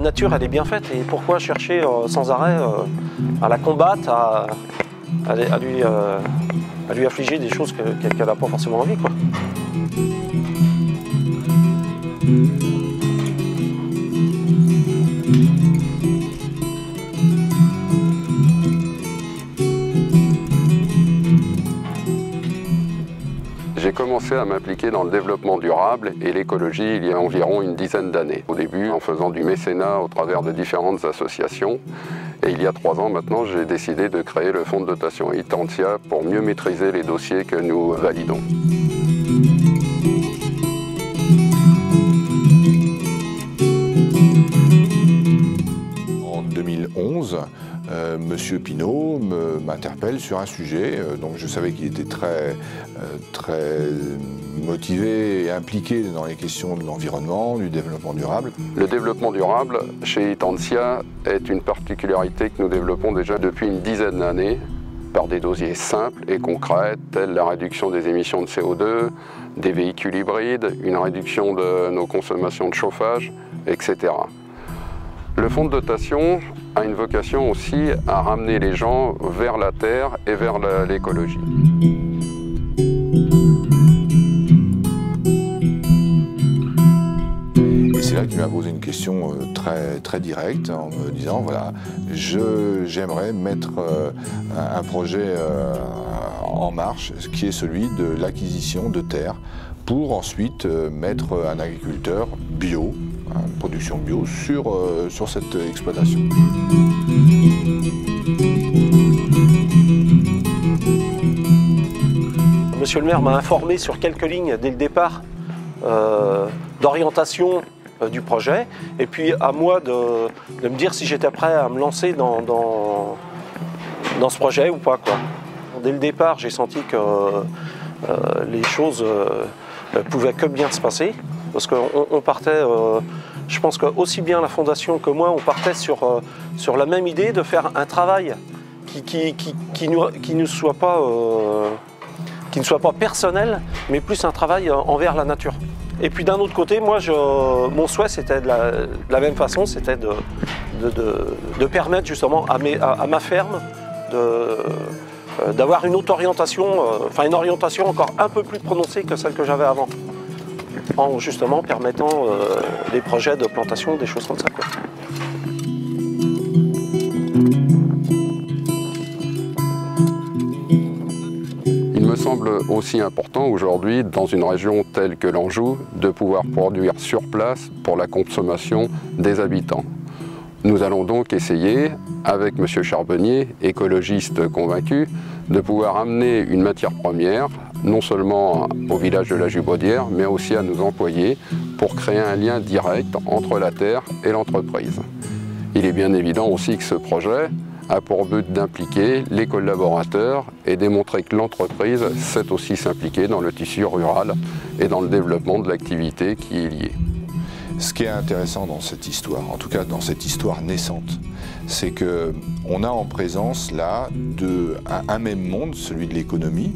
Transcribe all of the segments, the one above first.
nature, elle est bien faite. Et pourquoi chercher sans arrêt à la combattre, à lui affliger des choses qu'elle n'a pas forcément envie, quoi. J'ai commencé à m'impliquer dans le développement durable et l'écologie il y a environ une dizaine d'années. Au début, en faisant du mécénat au travers de différentes associations. Et il y a 3 ans maintenant, j'ai décidé de créer le fonds de dotation Itantia pour mieux maîtriser les dossiers que nous validons. En 2011, Monsieur Pinault m'interpelle sur un sujet, donc je savais qu'il était très motivé et impliqué dans les questions de l'environnement, du développement durable. Le développement durable chez Itantia est une particularité que nous développons déjà depuis une dizaine d'années par des dossiers simples et concrets tels la réduction des émissions de CO2, des véhicules hybrides, une réduction de nos consommations de chauffage, etc. Le fonds de dotation a une vocation aussi à ramener les gens vers la terre et vers l'écologie. Et c'est là qu'il m'a posé une question très directe en me disant voilà, j'aimerais mettre un projet en marche, qui est celui de l'acquisition de terres pour ensuite mettre un agriculteur bio, une production bio sur cette exploitation. Monsieur le maire m'a informé sur quelques lignes dès le départ d'orientation du projet, et puis à moi de me dire si j'étais prêt à me lancer dans ce projet ou pas, quoi. Dès le départ, j'ai senti que les choses pouvaient que bien se passer, parce qu'on partait, je pense que aussi bien la Fondation que moi, on partait sur la même idée de faire un travail qui ne soit pas personnel, mais plus un travail envers la nature. Et puis d'un autre côté, moi, mon souhait, c'était de la même façon, c'était de permettre justement à ma ferme d'avoir une autre orientation, enfin une orientation encore un peu plus prononcée que celle que j'avais avant, en justement permettant des projets de plantation, des choses comme ça, quoi. Il me semble aussi important aujourd'hui, dans une région telle que l'Anjou, de pouvoir produire sur place pour la consommation des habitants. Nous allons donc essayer, avec M. Charbonnier, écologiste convaincu, de pouvoir amener une matière première, non seulement au village de la Jubaudière, mais aussi à nos employés, pour créer un lien direct entre la terre et l'entreprise. Il est bien évident aussi que ce projet a pour but d'impliquer les collaborateurs et démontrer que l'entreprise sait aussi s'impliquer dans le tissu rural et dans le développement de l'activité qui est liée. Ce qui est intéressant dans cette histoire, en tout cas dans cette histoire naissante, c'est qu'on a en présence là un même monde, celui de l'économie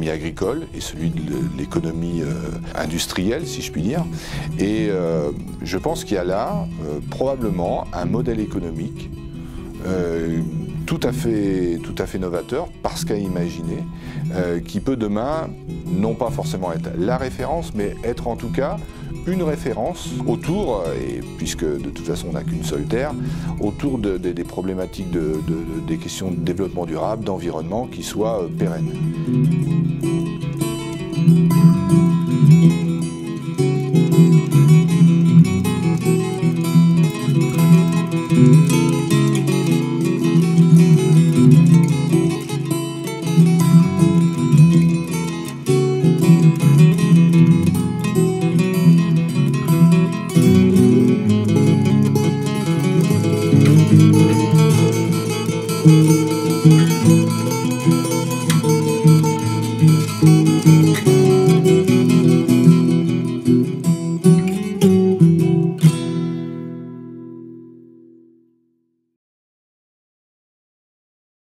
agricole et celui de l'économie industrielle, si je puis dire. Et je pense qu'il y a là probablement un modèle économique tout à fait novateur, parce qu'à imaginer, qui peut demain, non pas forcément être la référence, mais être en tout cas une référence autour, et puisque de toute façon on n'a qu'une seule terre, autour des problématiques des questions de développement durable, d'environnement, qui soient pérennes.